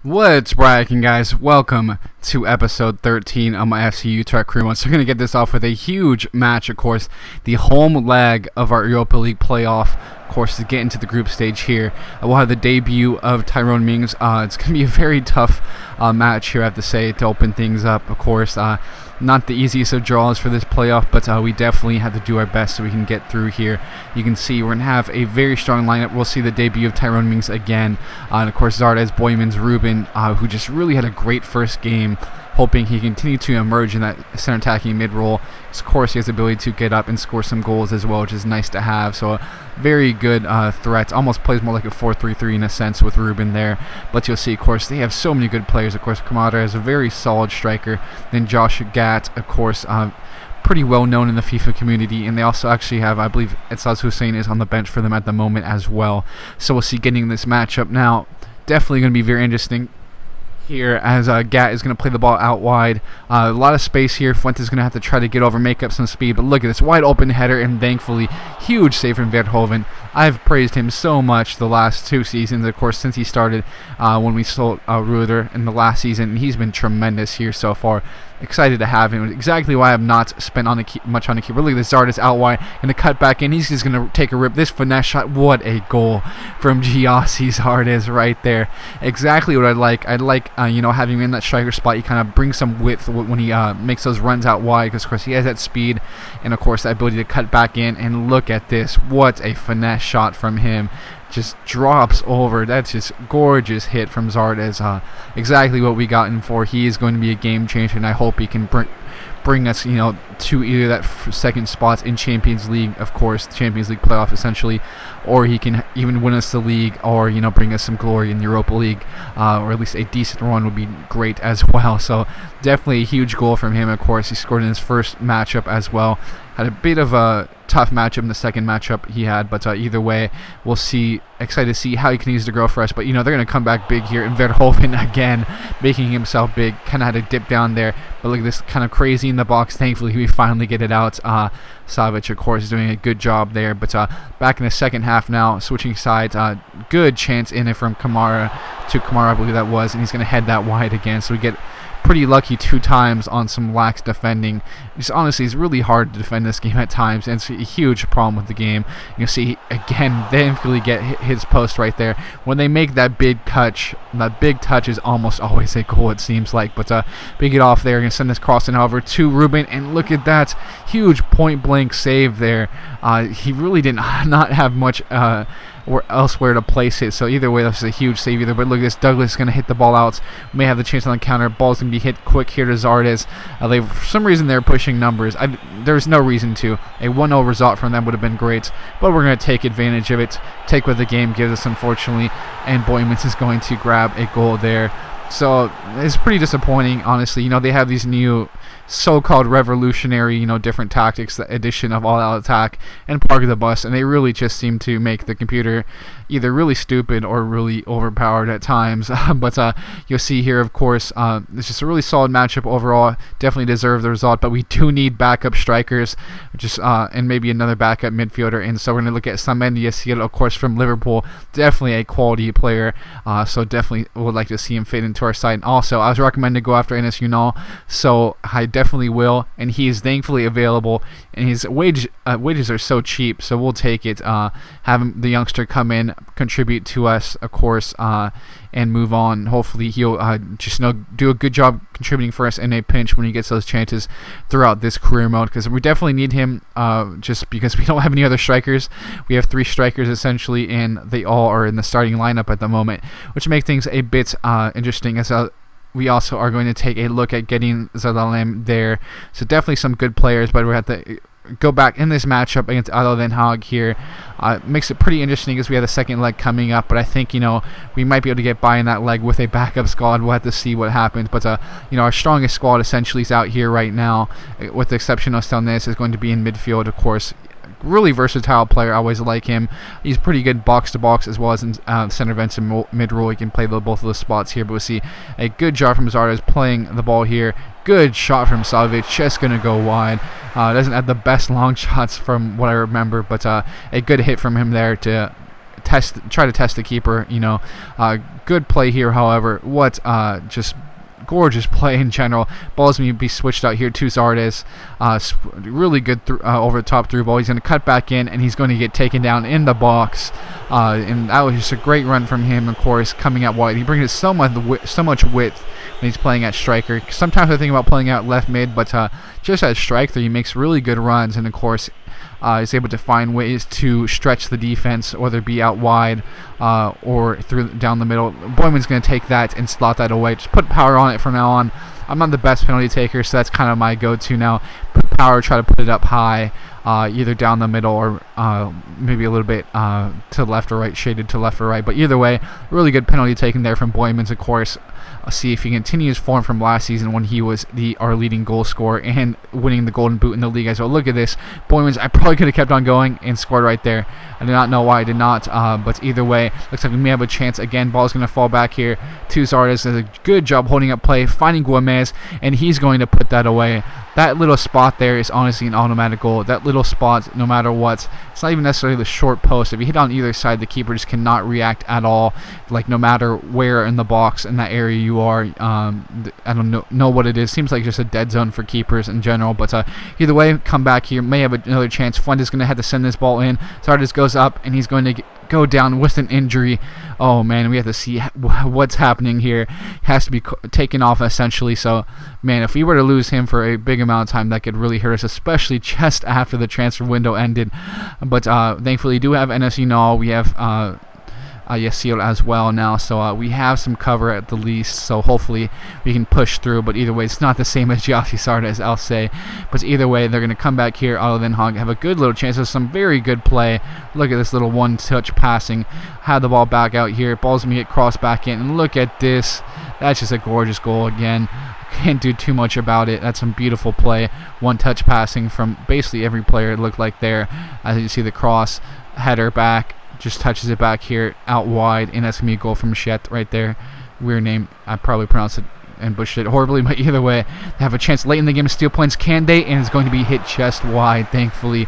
What's bracking, guys? Welcome to episode 13 of my FC Utrecht crew. So we're going to get this off with a huge match, of course, the home leg of our Europa League playoff, of course, to get into the group stage here. We'll have the debut of Tyrone Mings. It's going to be a very tough match here, I have to say, to open things up, of course. Not the easiest of draws for this playoff, but we definitely have to do our best so we can get through here. You can see we're going to have a very strong lineup. We'll see the debut of Tyrone Mings again. And of course, Zardes, Boymans, Ruben, who just really had a great first game. Hoping he continue to emerge in that center attacking mid role. Of course, he has the ability to get up and score some goals as well, which is nice to have. So a very good threat. Almost plays more like a 4-3-3 in a sense with Ruben there. But you'll see, of course, they have so many good players. Of course, Kamara is a very solid striker. Then Josh Gatt, of course, pretty well known in the FIFA community, and they also actually have, I believe, Etsaz Hussein is on the bench for them at the moment as well. So we'll see getting this matchup now. Definitely going to be very interesting here as Gat is going to play the ball out wide. A lot of space here. Fuentes is going to have to try to get over, make up some speed, but look at this wide open header, and thankfully huge save from Verhoeven. I've praised him so much the last two seasons, of course, since he started when we sold Ruder in the last season, and he's been tremendous here so far. Excited to have him. Exactly why I have not spent much on the keeper. Look at this, Zardes out wide, and to cut back in. He's just going to take a rip. This finesse shot, what a goal from Giassi Zardes right there. Exactly what I'd like. I'd like, having him in that striker spot. You kind of bring some width when he makes those runs out wide, because, of course, he has that speed and, of course, that ability to cut back in. And look at this. What a finesse shot from him. Just drops over. That's just gorgeous hit from Zardes. Exactly what we got him for. He is going to be a game changer, and I hope he can bring us, to either that second spot in Champions League, of course, Champions League playoff essentially, or he can even win us the league, or bring us some glory in the Europa League, or at least a decent run would be great as well. So definitely a huge goal from him. Of course, he scored in his first matchup as well. Had a bit of a tough matchup in the second matchup he had, but either way, we'll see. Excited to see how he continues to grow for us. But they're going to come back big here, and Verhoeven again making himself big. Kind of had to dip down there, but look at this, kind of crazy in the box. Thankfully, we finally get it out. Savic, of course, is doing a good job there. But back in the second half now, switching sides. Good chance in it from Kamara to Kamara, I believe that was, and he's going to head that wide again. So we get pretty lucky two times on some lax defending. Just honestly, it's really hard to defend this game at times, and it's a huge problem with the game. You see, again, they thankfully get his post right there. When they make that big touch is almost always a goal, it seems like. But big it off there, going to send this crossing over to Ruben, and look at that huge point-blank save there. He really did not have much or elsewhere to place it, so either way, that's a huge save either. But look at this, Douglas is going to hit the ball out, may have the chance on the counter. Ball's going to be hit quick here to Zardes. For some reason they're pushing numbers. There's no reason to. A 1-0 result from them would have been great, but we're going to take advantage of it, take what the game gives us, unfortunately, and Boymans is going to grab a goal there. So it's pretty disappointing, honestly. They have these new so-called revolutionary, different tactics, the addition of all-out attack and park the bus, and they really just seem to make the computer either really stupid or really overpowered at times. But you'll see here, of course, it's just a really solid matchup overall. Definitely deserve the result, but we do need backup strikers, and maybe another backup midfielder. And so we're going to look at Samendi Yasiel, of course, from Liverpool. Definitely a quality player, so definitely would like to see him fit into our side. And also, I was recommended to go after Enes Ünal, so I definitely will, and he is thankfully available, and his wages are so cheap, so we'll take it. Have the youngster come in, contribute to us, of course, and move on. Hopefully he'll do a good job contributing for us in a pinch when he gets those chances throughout this career mode, because we definitely need him, just because we don't have any other strikers. We have 3 strikers essentially, and they all are in the starting lineup at the moment, which makes things a bit interesting, as we also are going to take a look at getting Zadalem there. So definitely some good players, but we have to go back in this matchup against Ado Den Haag here. Makes it pretty interesting as we have the second leg coming up, but I think we might be able to get by in that leg with a backup squad. We'll have to see what happens, but our strongest squad essentially is out here right now, with the exception of Stelnes is going to be in midfield, of course. Really versatile player. I always like him. He's pretty good box to box as well as in center vents and mid roll. He can play both of those spots here. But we'll see a good job from Zardes playing the ball here. Good shot from Savic. Just gonna go wide. Doesn't have the best long shots from what I remember, but a good hit from him there to try to test the keeper. Good play here. However, what just gorgeous play in general. Ball's going to be switched out here to Zardes. Really good over the top through ball. He's going to cut back in, and he's going to get taken down in the box. And that was just a great run from him, of course, coming out wide. He brings so much width when he's playing at striker. Sometimes I think about playing out left mid, but just at striker, he makes really good runs, and of course, is able to find ways to stretch the defense, whether it be out wide or down the middle. Boyman's going to take that and slot that away. Just put power on it from now on. I'm not the best penalty taker, so that's kind of my go-to now. Put power, try to put it up high, either down the middle or maybe a little bit to left or right, shaded to left or right. But either way, really good penalty taken there from Boymans, of course. See if he continues form from last season when he was our leading goal scorer and winning the Golden Boot in the league as well. Look at this. Boymans, I probably could have kept on going and scored right there. I do not know why I did not, but either way, looks like we may have a chance again. Ball's going to fall back here to Zardes. Does a good job holding up play, finding Gomez, and he's going to put that away. That little spot there is honestly an automatic goal. That little spot, no matter what, it's not even necessarily the short post. If you hit on either side, the keeper just cannot react at all. Like, no matter where in the box in that area you are, I don't know what it is. Seems like just a dead zone for keepers in general. But either way, come back here, may have another chance. Fuentes going to have to send this ball in. Zardes goes up, and he's going to go down with an injury. Oh man, we have to see what's happening here. Has to be taken off essentially. So man, if we were to lose him for a big amount of time, that could really hurt us, especially just after the transfer window ended. But thankfully, we do have NSU Null. We have Yasil as well now, so we have some cover at the least, so hopefully we can push through. But either way, it's not the same as Yossi Zardes, I'll say. But either way, they're going to come back here. Otto Den Haag have a good little chance of some very good play. Look at this little one-touch passing. Had the ball back out here. Ball's going to get crossed back in, and look at this. That's just a gorgeous goal again. Can't do too much about it. That's some beautiful play. One-touch passing from basically every player, it looked like there. As you see the cross, header back, just touches it back here out wide, and that's going to be a goal from Shet right there. Weird name. I probably pronounced it and butchered it horribly, but either way, they have a chance late in the game to steal points. Can they? And it's going to be hit just wide, thankfully,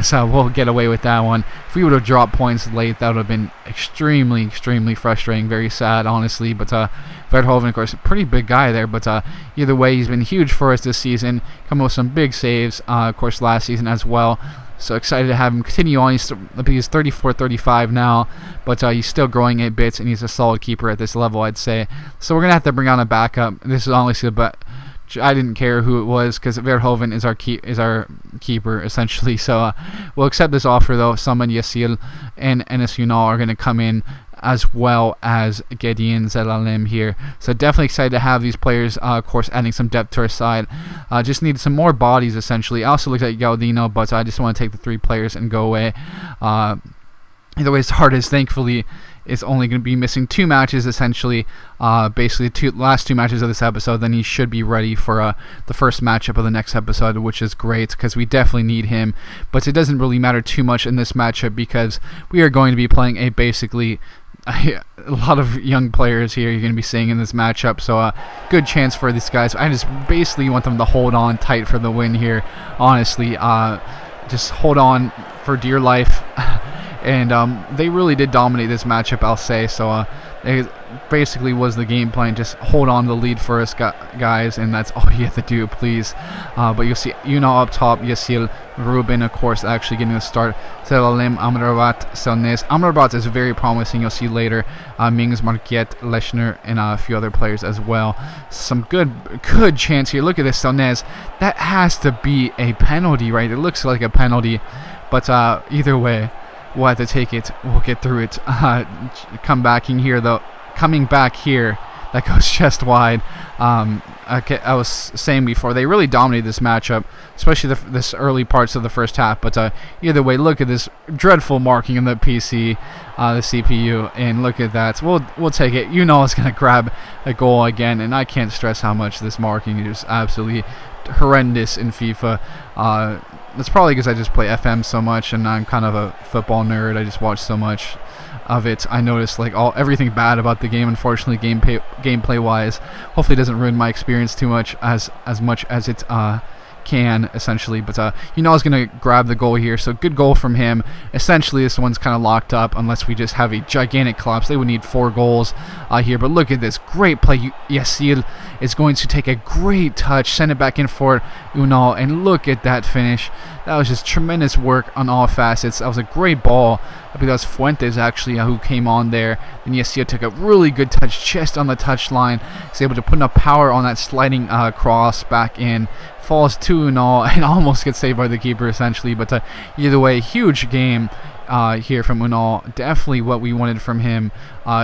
so we'll get away with that one. If we would have dropped points late, that would have been extremely, extremely frustrating. Very sad, honestly, but Verhoeven, of course, a pretty big guy there, but either way, he's been huge for us this season, coming with some big saves, of course, last season as well. So excited to have him continue on. He's 34-35 now, but he's still growing 8 bits, and he's a solid keeper at this level, I'd say. So we're going to have to bring on a backup. This is honestly, but I didn't care who it was because Verhoeven is our keeper, essentially. So we'll accept this offer, though. Saman Yasil and Enes Ünal are going to come in, as well as Gideon Zelalem here. So definitely excited to have these players, of course, adding some depth to our side. Just need some more bodies, essentially. I also looked at Gaudino, but I just want to take the 3 players and go away. Either way, Zardes, thankfully, is only going to be missing 2 matches, essentially. Basically, last 2 matches of this episode. Then he should be ready for the first matchup of the next episode, which is great because we definitely need him. But it doesn't really matter too much in this matchup because we are going to be playing a lot of young players here you're going to be seeing in this matchup, so good chance for these guys. I just basically want them to hold on tight for the win here, honestly. Just hold on for dear life. And they really did dominate this matchup, I'll say. So it basically was the game plan. Just hold on to the lead for us, guys, and that's all you have to do, please. But you'll see Ünal up top, Yasil, Ruben, of course, actually getting the start. Zelalem, Amrabat, Selnes. Amrabat is very promising. You'll see later. Mings, Marquette, Lechner, and a few other players as well. Some good chance here. Look at this, Selnes. That has to be a penalty, right? It looks like a penalty, but either way, we'll have to take it. We'll get through it. Coming back here, that goes just wide. I was saying before, they really dominated this matchup, especially this early parts of the first half. But either way, look at this dreadful marking in the PC, the CPU, and look at that. We'll take it. It's going to grab a goal again, and I can't stress how much this marking is absolutely horrendous in FIFA. That's probably because I just play FM so much, and I'm kind of a football nerd. I just watch so much of it. I noticed everything bad about the game. Unfortunately, gameplay wise, hopefully it doesn't ruin my experience too much as much as it can, essentially. But Unal's going to grab the goal here, so good goal from him. Essentially, this one's kind of locked up unless we just have a gigantic collapse. They would need 4 goals here, but look at this great play. Yassir is going to take a great touch, send it back in for Unal, and look at that finish. That was just tremendous work on all facets. That was a great ball. I believe that was Fuentes, actually, who came on there. Then Yassir took a really good touch just on the touch line. He's able to put enough power on that sliding cross back in. Falls to Unal and almost gets saved by the keeper, essentially. But either way, huge game here from Unal. Definitely what we wanted from him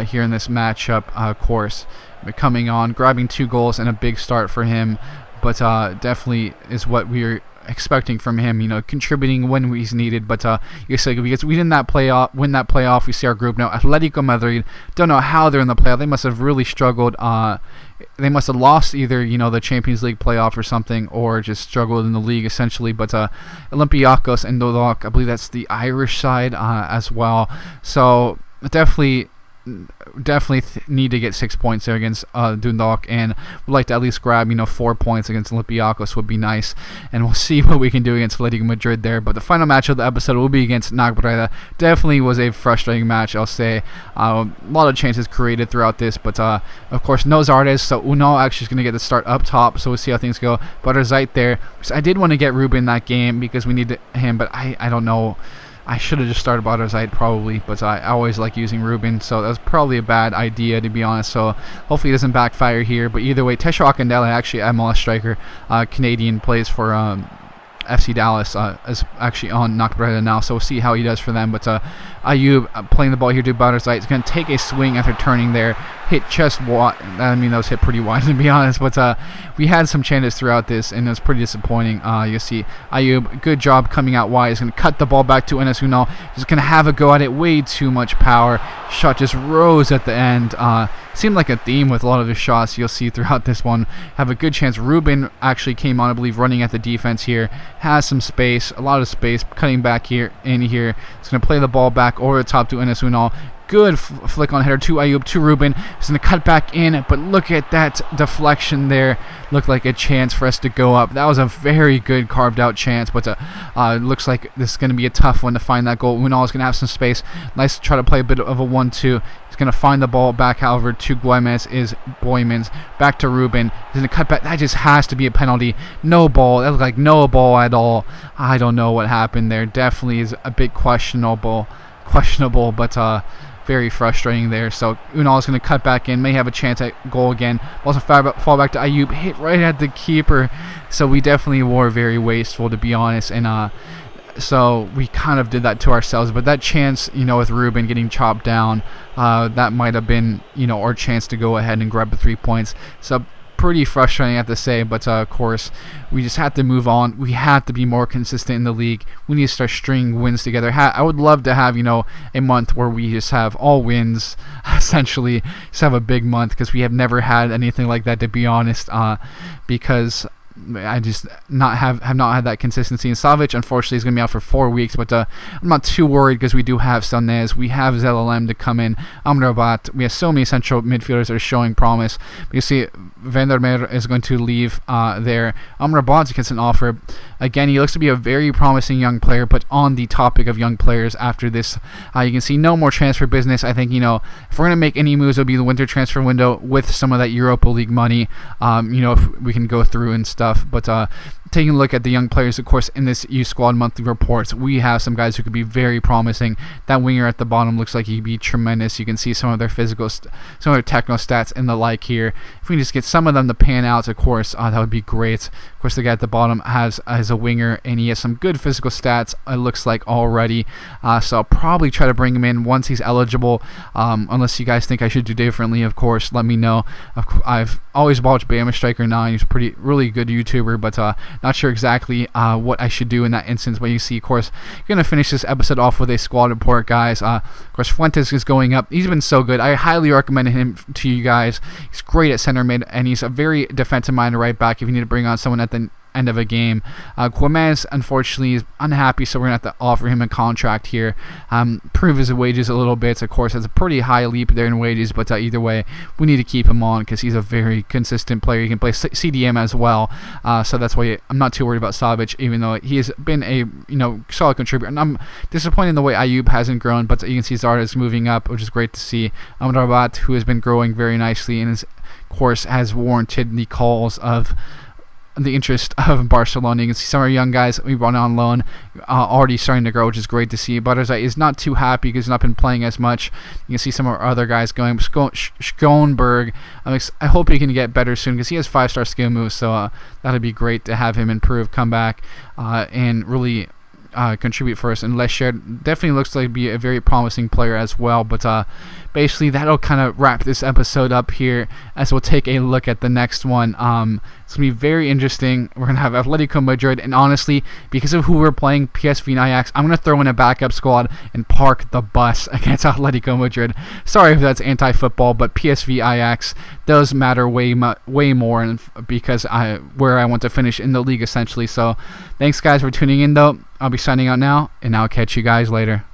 here in this matchup, of course. Coming on, grabbing 2 goals and a big start for him. But definitely is what we're expecting from him, contributing when he's needed. But because we win that playoff, we see our group now. Atletico Madrid, don't know how they're in the playoff. They must have really struggled. They must have lost either, the Champions League playoff or something, or just struggled in the league, essentially. But Olympiacos and Dundalk, I believe that's the Irish side as well. So definitely need to get 6 points there against Dundalk, and would like to at least grab 4 points against Olympiacos would be nice, and we'll see what we can do against Atletico Madrid there. But the final match of the episode will be against Nagbreda. Definitely was a frustrating match, I'll say. A lot of chances created throughout this, but of course no Zardes, so Unal actually is going to get the start up top, so we'll see how things go. But Arzait there, so I did want to get Ruben that game because we need him, but I don't know. I should have just started Badarzite probably, but I always like using Ruben, so that was probably a bad idea, to be honest. So hopefully it doesn't backfire here. But either way, Tesho Akindele, actually MLS striker, Canadian, plays for FC Dallas, is actually on Nakbreda now, so we'll see how he does for them. But Ayub playing the ball here to Badarzite. He's going to take a swing after turning there. Hit just wide. I mean, that was hit pretty wide, to be honest. But we had some chances throughout this, and it was pretty disappointing. You see Ayub, good job coming out wide. He's going to cut the ball back to Enes Unal. He's going to have a go at it. Way too much power. Shot just rose at the end. Seemed like a theme with a lot of the shots you'll see throughout this one. Have a good chance. Ruben actually came on, I believe, running at the defense here. Has some space, a lot of space, cutting back here in here. He's going to play the ball back over the top to Enes Unal. Good flick on header to Ayub, to Ruben. He's going to cut back in, but look at that deflection there. Looked like a chance for us to go up. That was a very good carved out chance, but looks like this is going to be a tough one to find that goal. Unal is going to have some space. Nice to try to play a bit of a 1-2. He's going to find the ball back, however, to Guaymes is Boymans. Back to Ruben. He's going to cut back. That just has to be a penalty. No ball. That looked like no ball at all. I don't know what happened there. Definitely is a bit questionable, but very frustrating there. So Unal is going to cut back in, may have a chance at goal again. Also fall back to Ayub, hit right at the keeper. So we definitely were very wasteful, to be honest, and so we kind of did that to ourselves. But that chance, with Ruben getting chopped down, that might have been, our chance to go ahead and grab the 3 points. So pretty frustrating, I have to say, but of course we just have to move on. We have to be more consistent in the league. We need to start stringing wins together. I would love to have a month where we just have all wins, essentially just have a big month, because we have never had anything like that, to be honest, because I just have not had that consistency. And Savic, unfortunately, is going to be out for 4 weeks, but I'm not too worried because we do have Sanez, we have Zelalem to come in, Amrabat. We have so many central midfielders that are showing promise. But you see, Vandermeer is going to leave there. Amrabat gets an offer. Again, he looks to be a very promising young player, but on the topic of young players after this, you can see no more transfer business. I think, if we're going to make any moves, it'll be the winter transfer window with some of that Europa League money, if we can go through and stuff. But taking a look at the young players, of course, in this U Squad monthly reports, we have some guys who could be very promising. That winger at the bottom looks like he'd be tremendous. You can see some of their some of their techno stats and the like here. If we can just get some of them to pan out, of course, that would be great. Of course, the guy at the bottom has a winger, and he has some good physical stats, it looks like, already. So I'll probably try to bring him in once he's eligible, unless you guys think I should do differently. Of course, let me know. I've always watched Bama Striker 9. He's a really good YouTuber, but not sure exactly what I should do in that instance. But you see, of course, going to finish this episode off with a squad report, guys. Of course, Fuentes is going up. He's been so good. I highly recommend him to you guys. He's great at center mid, and he's a very defensive-minded right back. If you need to bring on someone at the end of a game. Gomez, unfortunately, is unhappy, so we're going to have to offer him a contract here. Prove his wages a little bit. Of course, it's a pretty high leap there in wages, but either way, we need to keep him on because he's a very consistent player. He can play CDM as well, so that's why I'm not too worried about Savic, even though he has been a solid contributor. And I'm disappointed in the way Ayub hasn't grown, but you can see Zarda is moving up, which is great to see. Rabat, who has been growing very nicely and is, of course, has warranted the calls of the interest of Barcelona. You can see some of our young guys we brought on loan already starting to grow, which is great to see. Butterzite is not too happy because he's not been playing as much. You can see some of our other guys going. Schoenberg, I hope he can get better soon because he has 5-star skill moves, so that'd be great to have him improve, come back, and really contribute for us. And Lesher definitely looks like be a very promising player as well. But basically that'll kind of wrap this episode up here as we'll take a look at the next one. It's going to be very interesting. We're going to have Atletico Madrid, and honestly, because of who we're playing, PSV and Ajax, I'm going to throw in a backup squad and park the bus against Atletico Madrid. Sorry if that's anti-football, but PSV Ajax does matter way more, and because where I want to finish in the league essentially. So thanks guys for tuning in though. I'll be signing out now, and I'll catch you guys later.